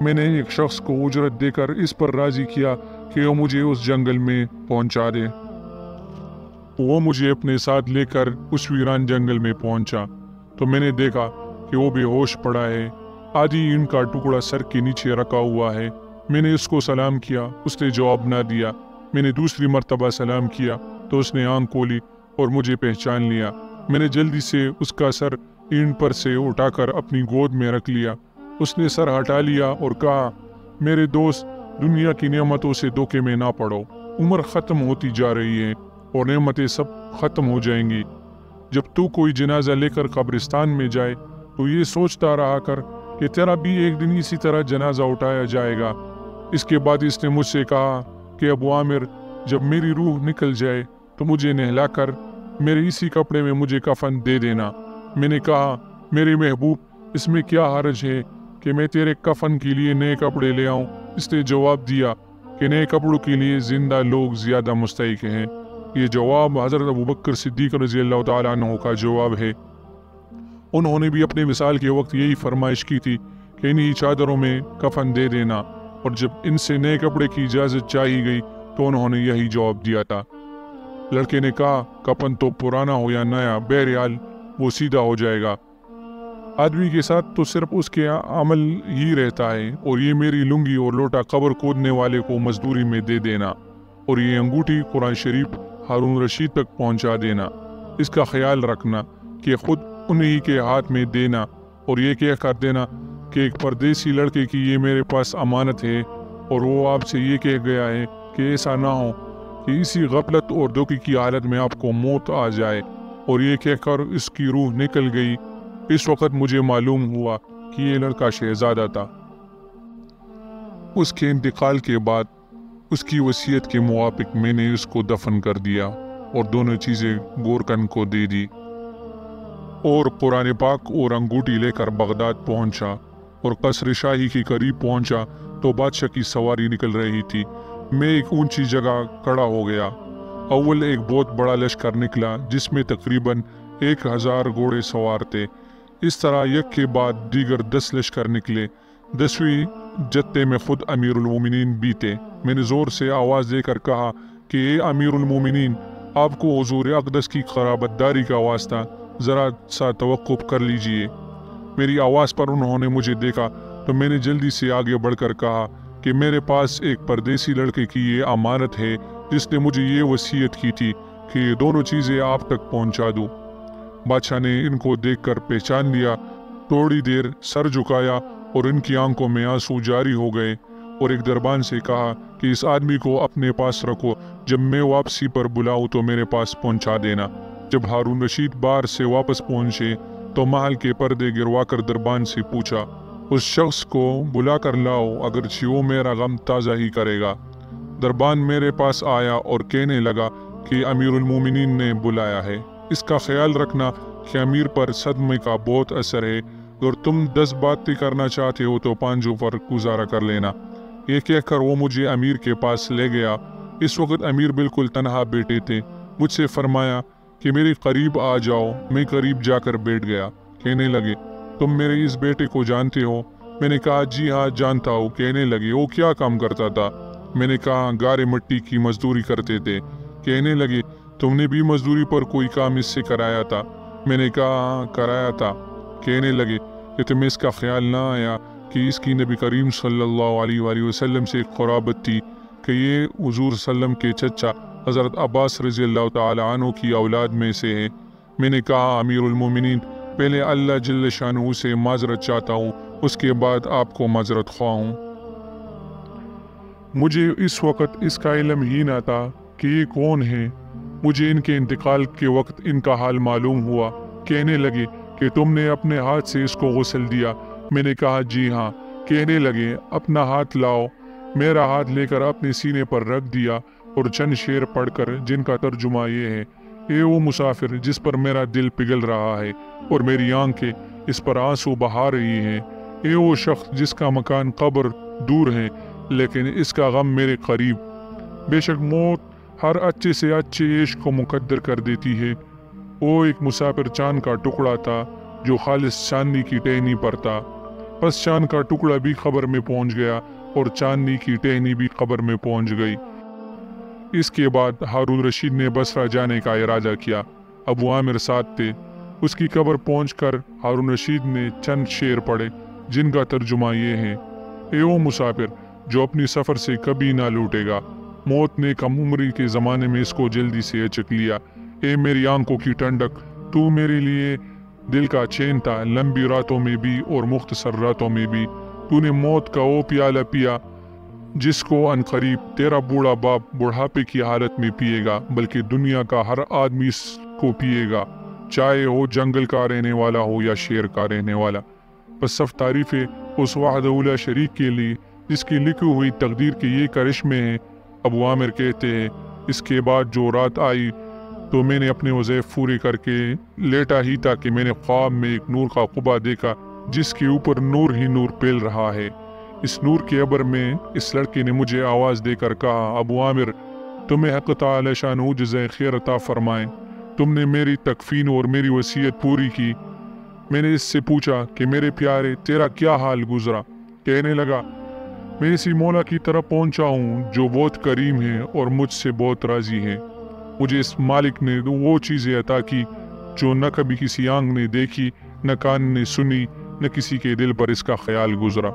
میں نے ایک شخص کو اجرت دے کر اس پر راضی کیا کہ وہ مجھے اس جنگل میں پہنچا دے۔ وہ مجھے اپنے ساتھ لے کر اس ویران جنگل میں پہنچا تو میں نے دیکھا کہ وہ بے ہوش پڑا ہے، آدھی اینٹ کا ٹکڑا سر کے نیچے رکھا ہوا ہے۔ میں نے اس کو سلام کیا، اس نے جواب نہ دیا۔ میں نے دوسری مرتبہ سلام کیا تو اس نے آنکھ کھولی اور مجھے پہچان لیا۔ میں نے جلدی سے اس کا سر اینٹ پر سے اٹھا کر اپنی گود میں رکھ لیا۔ اس نے سر ہٹا لیا اور کہا، میرے دوست، دنیا کی نعمتوں سے دھوکے میں نہ پڑو۔ عمر ختم ہوتی جا رہی ہے اور نعمتیں سب ختم ہو جائیں گی۔ جب تو کوئی جنازہ لے کر قبرستان میں جائے تو یہ سوچتا رہا کر کہ تیرا بھی ایک دن اسی طرح جنازہ اٹھایا جائے گا۔ اس کے بعد اس نے مجھ سے کہا کہ ابو عامر، جب میری روح نکل جائے تو مجھے نہلا کر میرے اسی کپڑے میں مجھے کفن دے دینا۔ میں نے کہا، میرے محبوب، اس میں کیا حرج ہے کہ میں تیرے کفن کے لیے نئے کپڑے لے آؤں؟ اس نے جواب دیا کہ نئے کپڑوں کے لیے زندہ لوگ زیادہ مستحق ہیں۔ یہ جواب حضرت ابوبکر صدیق رضی اللہ تعالیٰ عنہ کا جواب ہے۔ انہوں نے بھی اپنے وصال کے وقت یہی فرمائش کی تھی کہ انہی چادروں میں کفن دے دینا، اور جب ان سے نئے کپڑے کی اجازت چاہی گئی تو انہوں نے یہی جواب دیا تھا۔ لڑکے نے کہا، کفن تو پرانا ہو یا نیا، بہرحال وہ سیدھا ہو جائے گا۔ آدمی کے ساتھ تو صرف اس کے عمل ہی رہتا ہے، اور یہ میری لنگی اور لوٹا قبر کھودنے والے کو مزدوری میں دے دینا، اور یہ انگوٹھی قرآن شریف ہارون رشید تک پہنچا دینا۔ اس کا خیال رکھنا کہ خود انہی کے ہاتھ میں دینا، اور یہ کہہ کر دینا کہ ایک پردیسی لڑکے کی یہ میرے پاس امانت ہے، اور وہ آپ سے یہ کہہ گیا ہے کہ ایسا نہ ہو کہ اسی غفلت اور دھوکے کی حالت میں آپ کو موت آ جائے۔ اور یہ کہہ کر اس کی روح نکل گئی۔ اس وقت مجھے معلوم ہوا کہ یہ لڑکا شہزادہ تھا۔ اس کے انتقال کے بعد اس کی وصیت کے موافق میں نے اس کو دفن کر دیا اور دونوں چیزیں گورکن کو دے دی، اور قرآن پاک اور انگوٹھی لے کر بغداد پہنچا، اور قصر شاہی کے قریب پہنچا تو بادشاہ کی سواری نکل رہی تھی۔ میں ایک اونچی جگہ کھڑا ہو گیا۔ اول ایک بہت بڑا لشکر نکلا جس میں تقریباً 1000 گھوڑے سوار تھے۔ اس طرح یک کے بعد دیگر 10 لشکر نکلے۔ 10ویں جتے میں خود امیر المومنین بھی تھے۔ میں نے زور سے آواز دے کر کہا کہ اے امیر المومنین، آپ کو حضور اقدس کی قرابت داری کا واسطہ ذرا سا توقف کر لیجئے۔ میری آواز پر انہوں نے مجھے دیکھا تو میں نے جلدی سے آگے بڑھ کر کہا کہ میرے پاس ایک پردیسی لڑکے کی یہ امانت ہے جس نے مجھے یہ وصیت کی تھی کہ یہ دونوں چیزیں آپ تک پہنچا دوں۔ بادشاہ نے ان کو دیکھ کر پہچان لیا، تھوڑی دیر سر جھکایا اور ان کی آنکھوں میں آنسو جاری ہو گئے، اور ایک دربان سے کہا کہ اس آدمی کو اپنے پاس رکھو، جب میں واپسی پر بلاؤں تو میرے پاس پہنچا دینا۔ جب ہارون رشید باہر سے واپس پہنچے تو محل کے پردے گروا کر دربان سے پوچھا، اس شخص کو بلا کر لاؤ، اگرچہ وہ میرا غم تازہ ہی کرے گا۔ دربان میرے پاس آیا اور کہنے لگا کہ امیر المومنین نے بلایا ہے۔ اس کا خیال رکھنا کہ امیر پر صدمے کا بہت اثر ہے، اور تم 10 باتیں کرنا چاہتے ہو تو 5 پر گزارا کر لینا۔ یہ کہہ کر وہ مجھے امیر کے پاس لے گیا۔ اس وقت امیر بالکل تنہا بیٹھے تھے۔ مجھ سے فرمایا کہ میرے قریب آ جاؤ۔ میں قریب جا کر بیٹھ گیا۔ کہنے لگے، تم میرے اس بیٹے کو جانتے ہو؟ میں نے کہا، جی ہاں جانتا ہوں۔ کہنے لگے، وہ کیا کام کرتا تھا؟ میں نے کہا، گارے مٹی کی مزدوری کرتے تھے۔ کہنے لگے، تم نے بھی مزدوری پر کوئی کام اس سے کرایا تھا؟ میں نے کہا، ہاں کرایا تھا۔ کہنے لگے کہ تمہیں اس کا خیال نہ آیا کہ اس کی نبی کریم صلی اللہ علیہ وآلہ وسلم سے ایک قرابت تھی کہ یہ حضور صلی اللہ علیہ وسلم کے چچا حضرت عباس رضی اللہ تعالی عنہ کی اولاد میں سے ہے؟ میں نے کہا، امیر المومنین، پہلے اللہ جل شانہ سے معذرت چاہتا ہوں، اس کے بعد آپ کو معذرت خواہ ہوں۔ مجھے اس وقت اس کا علم ہی نہ تھا کہ یہ کون ہے۔ مجھے ان کے انتقال کے وقت ان کا حال معلوم ہوا۔ کہنے لگے کہ تم نے اپنے ہاتھ سے اس کو غسل دیا؟ میں نے کہا، جی ہاں۔ کہنے لگے، اپنا ہاتھ لاؤ۔ میرا ہاتھ لے کر اپنے سینے پر رکھ دیا اور چند شعر پڑھ کر، جن کا ترجمہ یہ ہے، اے وہ مسافر جس پر میرا دل پگھل رہا ہے اور میری آنکھیں اس پر آنسو بہا رہی ہیں، اے وہ شخص جس کا مکان قبر دور ہے لیکن اس کا غم میرے قریب، بے شک موت ہر اچھے سے اچھے عشق کو مقدر کر دیتی ہے۔ وہ ایک مسافر چاند کا ٹکڑا تھا جو خالص چاندنی کی ٹہنی پر تھا۔ بس چاند کا ٹکڑا بھی قبر میں پہنچ گیا اور چاندنی کی ٹہنی بھی قبر میں پہنچ گئی۔ اس کے بعد ہارون رشید نے بصرہ جانے کا ارادہ کیا۔ ابو عامر ساتھ تھے۔ اس کی قبر پہنچ کر ہارون رشید نے چند شعر پڑھے جن کا ترجمہ یہ ہے: اے او مسافر جو اپنی سفر سے کبھی نہ لوٹے گا، موت نے کم عمری کے زمانے میں اس کو جلدی سے اچک لیا۔ اے میری آنکھوں کی ٹھنڈک، تو میرے لیے دل کا چین تھا، لمبی راتوں میں بھی اور مختصر راتوں میں بھی۔ تو نے موت کا وہ پیالہ پیا جس کو ان قریب تیرا بوڑھا باپ بڑھاپے کی حالت میں پیے گا، بلکہ دنیا کا ہر آدمی اس کو پیے گا، چاہے وہ جنگل کا رہنے والا ہو یا شہر کا رہنے والا۔ بس سب تعریفیں اس وحدہ لا شریک کے لیے جس کی لکھی ہوئی تقدیر کے یہ کرشمے ہیں۔ ابو عامر کہتے ہیں، اس کے بعد جو رات آئی تو میں نے اپنے وظائف پورے کر کے لیٹا ہی تھا کہ میں نے خواب میں ایک نور کا قبا دیکھا جس کے اوپر نور ہی نور پھیل رہا ہے۔ اس نور کے عبر میں اس لڑکے نے مجھے آواز دے کر کہا، ابو عامر تمہیں حق تعالی شانہ جزائے خیر عطا فرمائے، تم نے میری تکفین اور میری وصیت پوری کی۔ میں نے اس سے پوچھا کہ میرے پیارے تیرا کیا حال گزرا؟ کہنے لگا، میں اسی مولا کی طرف پہنچا ہوں جو بہت کریم ہے اور مجھ سے بہت راضی ہے۔ مجھے اس مالک نے وہ چیزیں عطا کی جو نہ کبھی کسی آنکھ نے دیکھی، نہ کان نے سنی، نہ کسی کے دل پر اس کا خیال گزرا۔